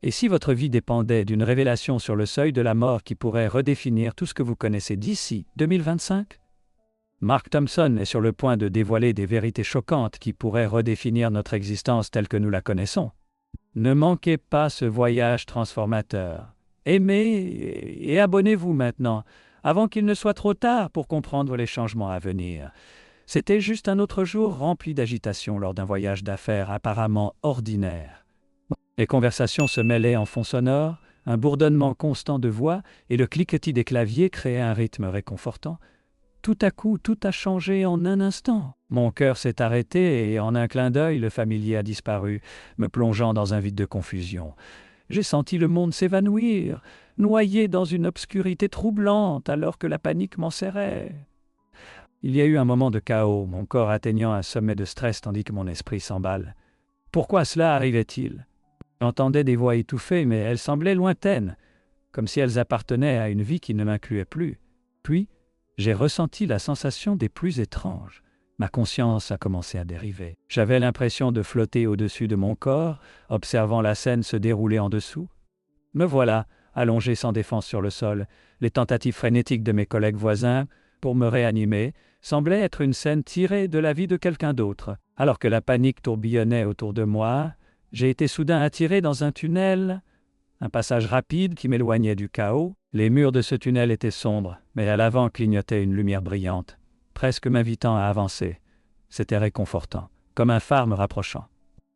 Et si votre vie dépendait d'une révélation sur le seuil de la mort qui pourrait redéfinir tout ce que vous connaissez d'ici 2025 ? Mark Thompson est sur le point de dévoiler des vérités choquantes qui pourraient redéfinir notre existence telle que nous la connaissons. Ne manquez pas ce voyage transformateur. Aimez et abonnez-vous maintenant, avant qu'il ne soit trop tard pour comprendre les changements à venir. C'était juste un autre jour rempli d'agitation lors d'un voyage d'affaires apparemment ordinaire. Les conversations se mêlaient en fond sonore, un bourdonnement constant de voix et le cliquetis des claviers créaient un rythme réconfortant. Tout à coup, tout a changé en un instant. Mon cœur s'est arrêté et en un clin d'œil, le familier a disparu, me plongeant dans un vide de confusion. J'ai senti le monde s'évanouir, noyé dans une obscurité troublante alors que la panique m'enserrait. Il y a eu un moment de chaos, mon corps atteignant un sommet de stress tandis que mon esprit s'emballe. Pourquoi cela arrivait-il ? J'entendais des voix étouffées, mais elles semblaient lointaines, comme si elles appartenaient à une vie qui ne m'incluait plus. Puis, j'ai ressenti la sensation des plus étranges. Ma conscience a commencé à dériver. J'avais l'impression de flotter au-dessus de mon corps, observant la scène se dérouler en dessous. Me voilà, allongé sans défense sur le sol. Les tentatives frénétiques de mes collègues voisins pour me réanimer semblaient être une scène tirée de la vie de quelqu'un d'autre. Alors que la panique tourbillonnait autour de moi, j'ai été soudain attiré dans un tunnel, un passage rapide qui m'éloignait du chaos. Les murs de ce tunnel étaient sombres, mais à l'avant clignotait une lumière brillante, presque m'invitant à avancer. C'était réconfortant, comme un phare me rapprochant.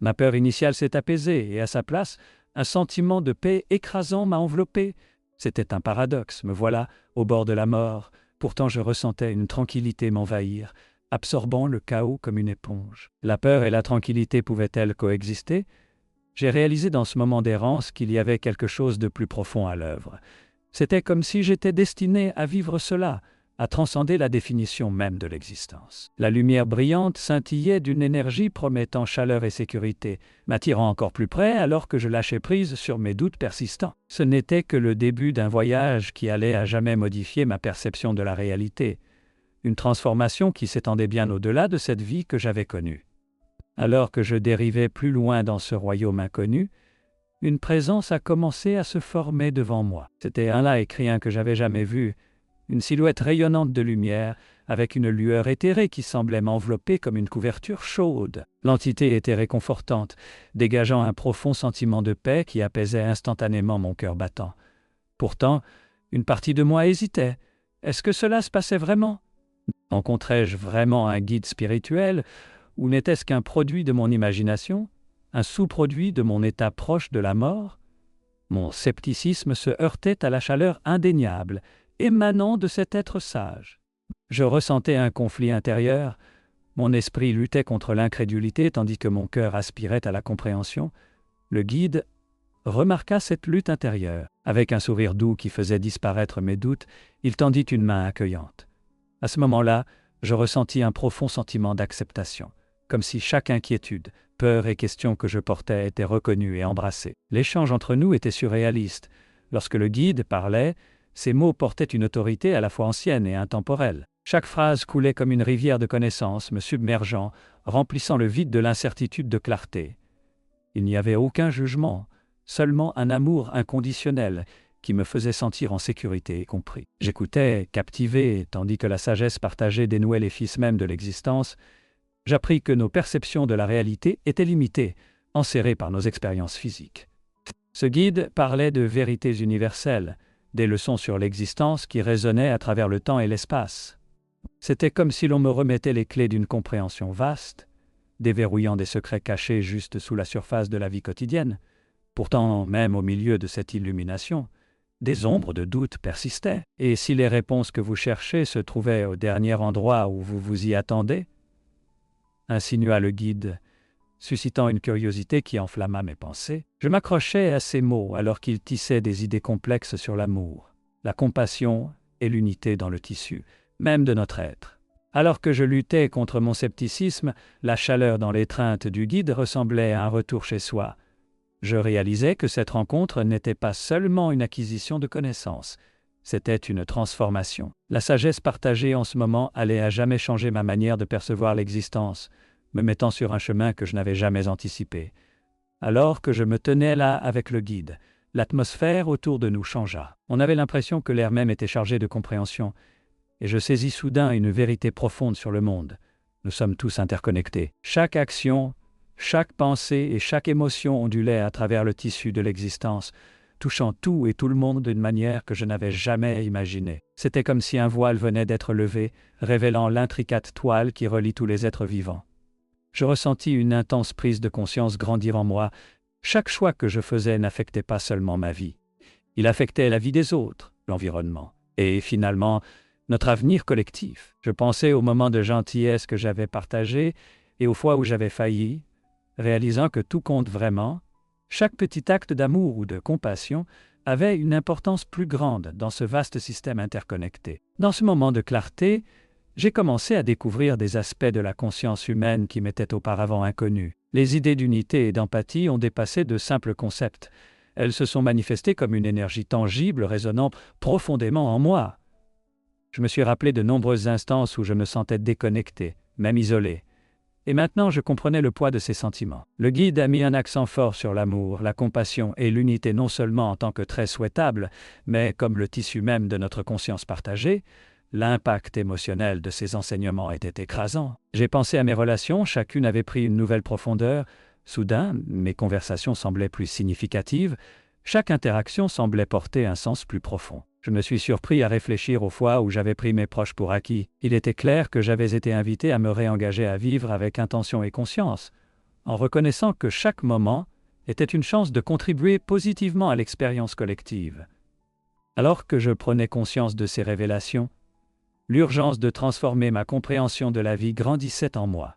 Ma peur initiale s'est apaisée et à sa place, un sentiment de paix écrasant m'a enveloppé. C'était un paradoxe, me voilà au bord de la mort. Pourtant je ressentais une tranquillité m'envahir, absorbant le chaos comme une éponge. La peur et la tranquillité pouvaient-elles coexister ? J'ai réalisé dans ce moment d'errance qu'il y avait quelque chose de plus profond à l'œuvre. C'était comme si j'étais destiné à vivre cela, à transcender la définition même de l'existence. La lumière brillante scintillait d'une énergie promettant chaleur et sécurité, m'attirant encore plus près alors que je lâchais prise sur mes doutes persistants. Ce n'était que le début d'un voyage qui allait à jamais modifier ma perception de la réalité, une transformation qui s'étendait bien au-delà de cette vie que j'avais connue. Alors que je dérivais plus loin dans ce royaume inconnu, une présence a commencé à se former devant moi. C'était un laëcrien que j'avais jamais vu, une silhouette rayonnante de lumière, avec une lueur éthérée qui semblait m'envelopper comme une couverture chaude. L'entité était réconfortante, dégageant un profond sentiment de paix qui apaisait instantanément mon cœur battant. Pourtant, une partie de moi hésitait. Est-ce que cela se passait vraiment ? Rencontrais-je vraiment un guide spirituel ? Ou n'était-ce qu'un produit de mon imagination, un sous-produit de mon état proche de la mort ? Mon scepticisme se heurtait à la chaleur indéniable, émanant de cet être sage. Je ressentais un conflit intérieur, mon esprit luttait contre l'incrédulité tandis que mon cœur aspirait à la compréhension. Le guide remarqua cette lutte intérieure. Avec un sourire doux qui faisait disparaître mes doutes, il tendit une main accueillante. À ce moment-là, je ressentis un profond sentiment d'acceptation, comme si chaque inquiétude, peur et question que je portais étaient reconnues et embrassées. L'échange entre nous était surréaliste. Lorsque le guide parlait, ses mots portaient une autorité à la fois ancienne et intemporelle. Chaque phrase coulait comme une rivière de connaissances, me submergeant, remplissant le vide de l'incertitude de clarté. Il n'y avait aucun jugement, seulement un amour inconditionnel qui me faisait sentir en sécurité et compris. J'écoutais, captivé, tandis que la sagesse partagée dénouait les fils mêmes de l'existence. J'appris que nos perceptions de la réalité étaient limitées, enserrées par nos expériences physiques. Ce guide parlait de vérités universelles, des leçons sur l'existence qui résonnaient à travers le temps et l'espace. C'était comme si l'on me remettait les clés d'une compréhension vaste, déverrouillant des secrets cachés juste sous la surface de la vie quotidienne. Pourtant, même au milieu de cette illumination, des ombres de doute persistaient. Et si les réponses que vous cherchez se trouvaient au dernier endroit où vous vous y attendez ? Insinua le guide, suscitant une curiosité qui enflamma mes pensées. Je m'accrochais à ces mots alors qu'il tissait des idées complexes sur l'amour, la compassion et l'unité dans le tissu, même de notre être. Alors que je luttais contre mon scepticisme, la chaleur dans l'étreinte du guide ressemblait à un retour chez soi. Je réalisais que cette rencontre n'était pas seulement une acquisition de connaissances, c'était une transformation. La sagesse partagée en ce moment allait à jamais changer ma manière de percevoir l'existence, me mettant sur un chemin que je n'avais jamais anticipé. Alors que je me tenais là avec le guide, l'atmosphère autour de nous changea. On avait l'impression que l'air même était chargé de compréhension, et je saisis soudain une vérité profonde sur le monde. Nous sommes tous interconnectés. Chaque action, chaque pensée et chaque émotion ondulait à travers le tissu de l'existence, touchant tout et tout le monde d'une manière que je n'avais jamais imaginée. C'était comme si un voile venait d'être levé, révélant l'intricate toile qui relie tous les êtres vivants. Je ressentis une intense prise de conscience grandir en moi. Chaque choix que je faisais n'affectait pas seulement ma vie. Il affectait la vie des autres, l'environnement, et finalement, notre avenir collectif. Je pensais aux moments de gentillesse que j'avais partagés et aux fois où j'avais failli, réalisant que tout compte vraiment. Chaque petit acte d'amour ou de compassion avait une importance plus grande dans ce vaste système interconnecté. Dans ce moment de clarté, j'ai commencé à découvrir des aspects de la conscience humaine qui m'étaient auparavant inconnus. Les idées d'unité et d'empathie ont dépassé de simples concepts. Elles se sont manifestées comme une énergie tangible résonnant profondément en moi. Je me suis rappelé de nombreuses instances où je me sentais déconnecté, même isolé. Et maintenant, je comprenais le poids de ces sentiments. Le guide a mis un accent fort sur l'amour, la compassion et l'unité non seulement en tant que trait souhaitable, mais comme le tissu même de notre conscience partagée. L'impact émotionnel de ces enseignements était écrasant. J'ai pensé à mes relations, chacune avait pris une nouvelle profondeur. Soudain, mes conversations semblaient plus significatives. Chaque interaction semblait porter un sens plus profond. Je me suis surpris à réfléchir aux fois où j'avais pris mes proches pour acquis. Il était clair que j'avais été invité à me réengager à vivre avec intention et conscience, en reconnaissant que chaque moment était une chance de contribuer positivement à l'expérience collective. Alors que je prenais conscience de ces révélations, l'urgence de transformer ma compréhension de la vie grandissait en moi.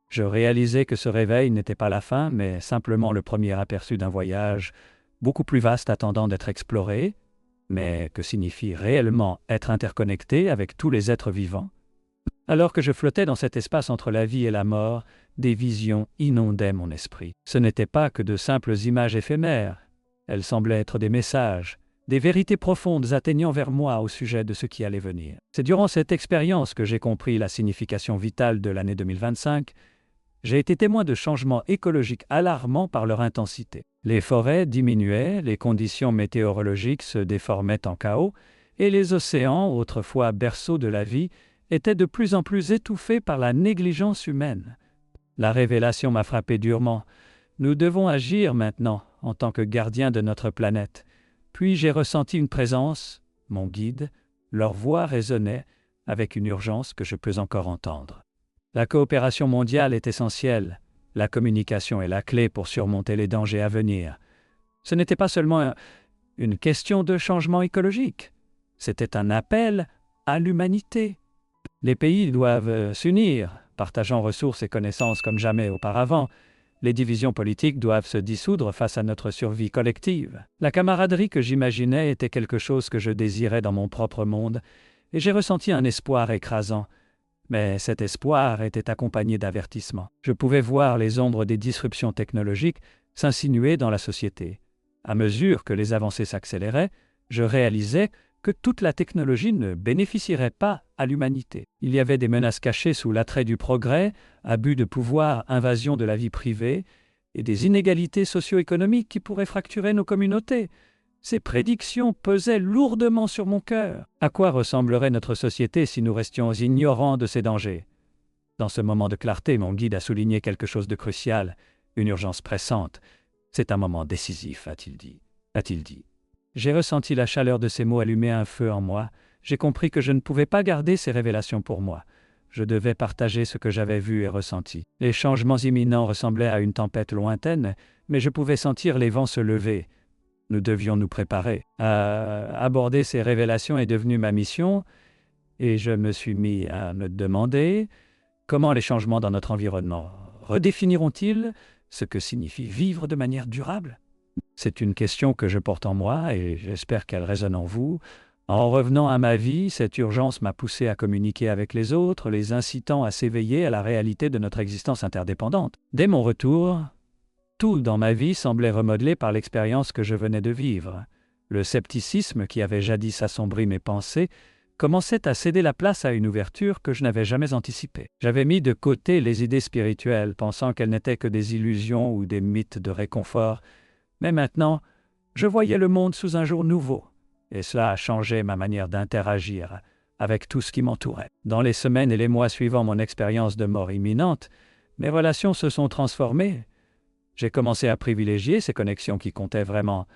Je réalisais que ce réveil n'était pas la fin, mais simplement le premier aperçu d'un voyage beaucoup plus vaste attendant d'être exploré, mais que signifie réellement être interconnecté avec tous les êtres vivants. Alors que je flottais dans cet espace entre la vie et la mort, des visions inondaient mon esprit. Ce n'étaient pas que de simples images éphémères, elles semblaient être des messages, des vérités profondes atteignant vers moi au sujet de ce qui allait venir. C'est durant cette expérience que j'ai compris la signification vitale de l'année 2025. J'ai été témoin de changements écologiques alarmants par leur intensité. Les forêts diminuaient, les conditions météorologiques se déformaient en chaos, et les océans, autrefois berceaux de la vie, étaient de plus en plus étouffés par la négligence humaine. La révélation m'a frappé durement. Nous devons agir maintenant en tant que gardiens de notre planète. Puis j'ai ressenti une présence, mon guide, leur voix résonnait avec une urgence que je peux encore entendre. La coopération mondiale est essentielle. La communication est la clé pour surmonter les dangers à venir. Ce n'était pas seulement une question de changement écologique, c'était un appel à l'humanité. Les pays doivent s'unir, partageant ressources et connaissances comme jamais auparavant. Les divisions politiques doivent se dissoudre face à notre survie collective. La camaraderie que j'imaginais était quelque chose que je désirais dans mon propre monde, et j'ai ressenti un espoir écrasant. Mais cet espoir était accompagné d'avertissements. Je pouvais voir les ombres des disruptions technologiques s'insinuer dans la société. À mesure que les avancées s'accéléraient, je réalisais que toute la technologie ne bénéficierait pas à l'humanité. Il y avait des menaces cachées sous l'attrait du progrès, abus de pouvoir, invasion de la vie privée, et des inégalités socio-économiques qui pourraient fracturer nos communautés. Ces prédictions pesaient lourdement sur mon cœur. À quoi ressemblerait notre société si nous restions ignorants de ces dangers? Dans ce moment de clarté, mon guide a souligné quelque chose de crucial, une urgence pressante. C'est un moment décisif, a-t-il dit. J'ai ressenti la chaleur de ces mots allumer un feu en moi. J'ai compris que je ne pouvais pas garder ces révélations pour moi. Je devais partager ce que j'avais vu et ressenti. Les changements imminents ressemblaient à une tempête lointaine, mais je pouvais sentir les vents se lever. Nous devions nous préparer. Aborder ces révélations est devenu ma mission, et je me suis mis à me demander comment les changements dans notre environnement redéfiniront-ils ce que signifie vivre de manière durable? C'est une question que je porte en moi et j'espère qu'elle résonne en vous. En revenant à ma vie, cette urgence m'a poussé à communiquer avec les autres, les incitant à s'éveiller à la réalité de notre existence interdépendante. Dès mon retour, tout dans ma vie semblait remodelé par l'expérience que je venais de vivre. Le scepticisme qui avait jadis assombri mes pensées commençait à céder la place à une ouverture que je n'avais jamais anticipée. J'avais mis de côté les idées spirituelles, pensant qu'elles n'étaient que des illusions ou des mythes de réconfort, mais maintenant, je voyais le monde sous un jour nouveau, et cela a changé ma manière d'interagir avec tout ce qui m'entourait. Dans les semaines et les mois suivant mon expérience de mort imminente, mes relations se sont transformées. J'ai commencé à privilégier ces connexions qui comptaient vraiment,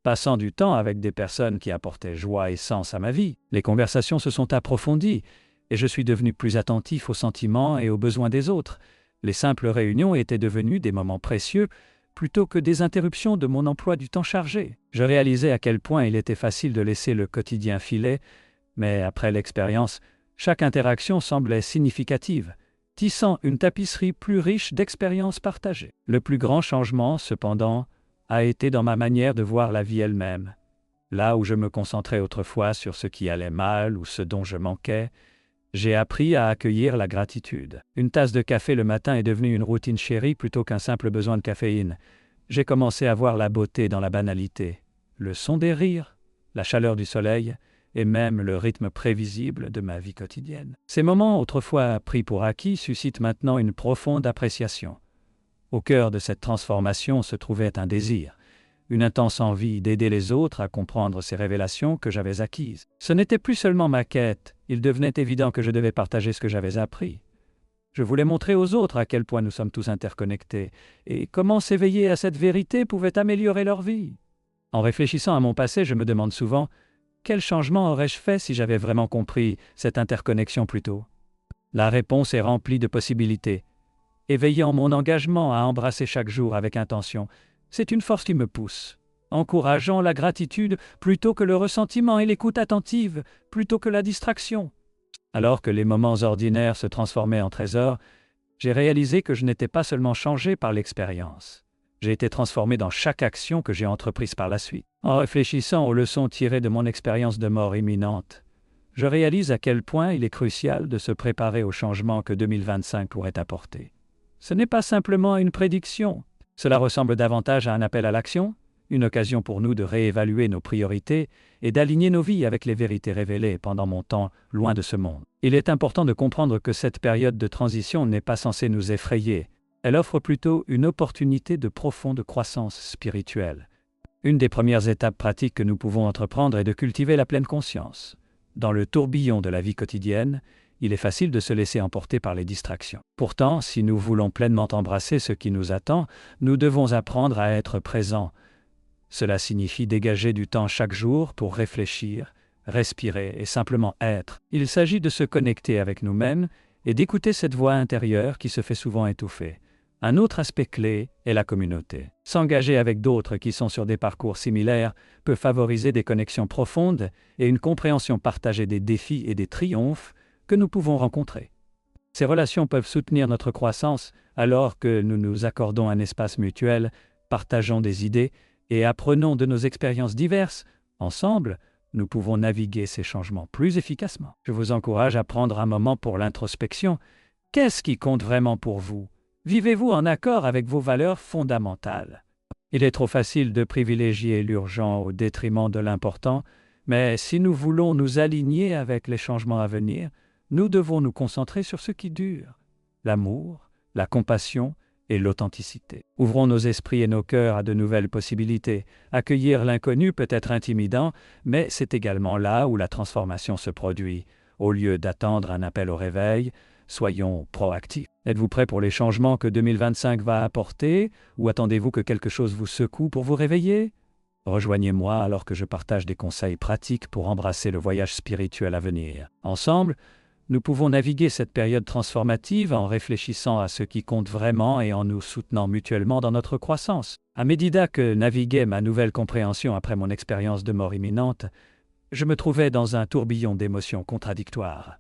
passant du temps avec des personnes qui apportaient joie et sens à ma vie. Les conversations se sont approfondies, et je suis devenu plus attentif aux sentiments et aux besoins des autres. Les simples réunions étaient devenues des moments précieux, plutôt que des interruptions de mon emploi du temps chargé. Je réalisais à quel point il était facile de laisser le quotidien filer, mais après l'expérience, chaque interaction semblait significative, tissant une tapisserie plus riche d'expériences partagées. Le plus grand changement, cependant, a été dans ma manière de voir la vie elle-même. Là où je me concentrais autrefois sur ce qui allait mal ou ce dont je manquais, j'ai appris à accueillir la gratitude. Une tasse de café le matin est devenue une routine chérie plutôt qu'un simple besoin de caféine. J'ai commencé à voir la beauté dans la banalité, le son des rires, la chaleur du soleil, et même le rythme prévisible de ma vie quotidienne. Ces moments autrefois pris pour acquis suscitent maintenant une profonde appréciation. Au cœur de cette transformation se trouvait un désir, une intense envie d'aider les autres à comprendre ces révélations que j'avais acquises. Ce n'était plus seulement ma quête, il devenait évident que je devais partager ce que j'avais appris. Je voulais montrer aux autres à quel point nous sommes tous interconnectés, et comment s'éveiller à cette vérité pouvait améliorer leur vie. En réfléchissant à mon passé, je me demande souvent quel changement aurais-je fait si j'avais vraiment compris cette interconnexion plus tôt? La réponse est remplie de possibilités. Éveillant mon engagement à embrasser chaque jour avec intention, c'est une force qui me pousse. Encourageant la gratitude plutôt que le ressentiment et l'écoute attentive plutôt que la distraction. Alors que les moments ordinaires se transformaient en trésors, j'ai réalisé que je n'étais pas seulement changé par l'expérience. J'ai été transformé dans chaque action que j'ai entreprise par la suite. En réfléchissant aux leçons tirées de mon expérience de mort imminente, je réalise à quel point il est crucial de se préparer au changement que 2025 pourrait apporter. Ce n'est pas simplement une prédiction. Cela ressemble davantage à un appel à l'action, une occasion pour nous de réévaluer nos priorités et d'aligner nos vies avec les vérités révélées pendant mon temps loin de ce monde. Il est important de comprendre que cette période de transition n'est pas censée nous effrayer. Elle offre plutôt une opportunité de profonde croissance spirituelle. Une des premières étapes pratiques que nous pouvons entreprendre est de cultiver la pleine conscience. Dans le tourbillon de la vie quotidienne, il est facile de se laisser emporter par les distractions. Pourtant, si nous voulons pleinement embrasser ce qui nous attend, nous devons apprendre à être présents. Cela signifie dégager du temps chaque jour pour réfléchir, respirer et simplement être. Il s'agit de se connecter avec nous-mêmes et d'écouter cette voix intérieure qui se fait souvent étouffer. Un autre aspect clé est la communauté. S'engager avec d'autres qui sont sur des parcours similaires peut favoriser des connexions profondes et une compréhension partagée des défis et des triomphes que nous pouvons rencontrer. Ces relations peuvent soutenir notre croissance alors que nous nous accordons un espace mutuel, partageons des idées et apprenons de nos expériences diverses. Ensemble, nous pouvons naviguer ces changements plus efficacement. Je vous encourage à prendre un moment pour l'introspection. Qu'est-ce qui compte vraiment pour vous? Vivez-vous en accord avec vos valeurs fondamentales? Il est trop facile de privilégier l'urgent au détriment de l'important, mais si nous voulons nous aligner avec les changements à venir, nous devons nous concentrer sur ce qui dure, l'amour, la compassion et l'authenticité. Ouvrons nos esprits et nos cœurs à de nouvelles possibilités. Accueillir l'inconnu peut être intimidant, mais c'est également là où la transformation se produit. Au lieu d'attendre un appel au réveil, soyons proactifs. Êtes-vous prêt pour les changements que 2025 va apporter, ou attendez-vous que quelque chose vous secoue pour vous réveiller? Rejoignez-moi alors que je partage des conseils pratiques pour embrasser le voyage spirituel à venir. Ensemble, nous pouvons naviguer cette période transformative en réfléchissant à ce qui compte vraiment et en nous soutenant mutuellement dans notre croissance. À medida que naviguait ma nouvelle compréhension après mon expérience de mort imminente, je me trouvais dans un tourbillon d'émotions contradictoires.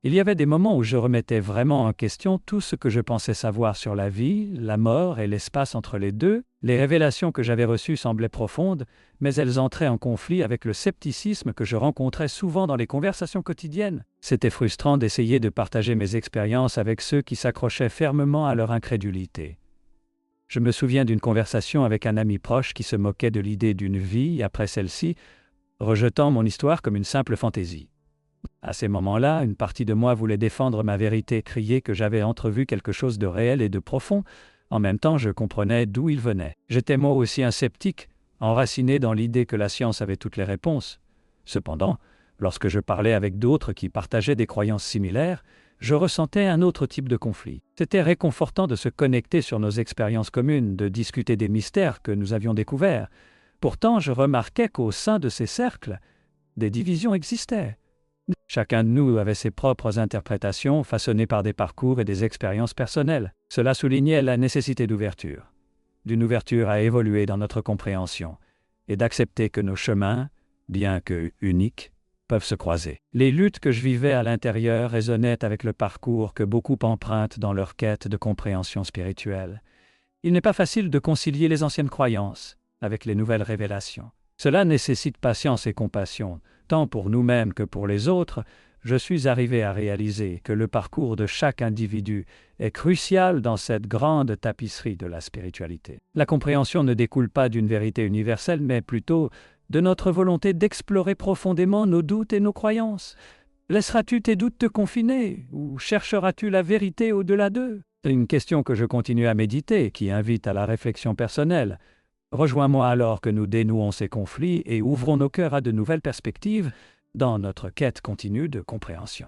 Il y avait des moments où je remettais vraiment en question tout ce que je pensais savoir sur la vie, la mort et l'espace entre les deux. Les révélations que j'avais reçues semblaient profondes, mais elles entraient en conflit avec le scepticisme que je rencontrais souvent dans les conversations quotidiennes. C'était frustrant d'essayer de partager mes expériences avec ceux qui s'accrochaient fermement à leur incrédulité. Je me souviens d'une conversation avec un ami proche qui se moquait de l'idée d'une vie après celle-ci, rejetant mon histoire comme une simple fantaisie. À ces moments-là, une partie de moi voulait défendre ma vérité, crier que j'avais entrevu quelque chose de réel et de profond. En même temps, je comprenais d'où il venait. J'étais moi aussi un sceptique, enraciné dans l'idée que la science avait toutes les réponses. Cependant, lorsque je parlais avec d'autres qui partageaient des croyances similaires, je ressentais un autre type de conflit. C'était réconfortant de se connecter sur nos expériences communes, de discuter des mystères que nous avions découverts. Pourtant, je remarquais qu'au sein de ces cercles, des divisions existaient. Chacun de nous avait ses propres interprétations, façonnées par des parcours et des expériences personnelles. Cela soulignait la nécessité d'ouverture. D'une ouverture à évoluer dans notre compréhension, et d'accepter que nos chemins, bien que uniques, peuvent se croiser. Les luttes que je vivais à l'intérieur résonnaient avec le parcours que beaucoup empruntent dans leur quête de compréhension spirituelle. Il n'est pas facile de concilier les anciennes croyances avec les nouvelles révélations. Cela nécessite patience et compassion, tant pour nous-mêmes que pour les autres. Je suis arrivé à réaliser que le parcours de chaque individu est crucial dans cette grande tapisserie de la spiritualité. La compréhension ne découle pas d'une vérité universelle, mais plutôt de notre volonté d'explorer profondément nos doutes et nos croyances. Laisseras-tu tes doutes te confiner, ou chercheras-tu la vérité au-delà d'eux? C'est une question que je continue à méditer, qui invite à la réflexion personnelle. Rejoins-moi alors que nous dénouons ces conflits et ouvrons nos cœurs à de nouvelles perspectives dans notre quête continue de compréhension.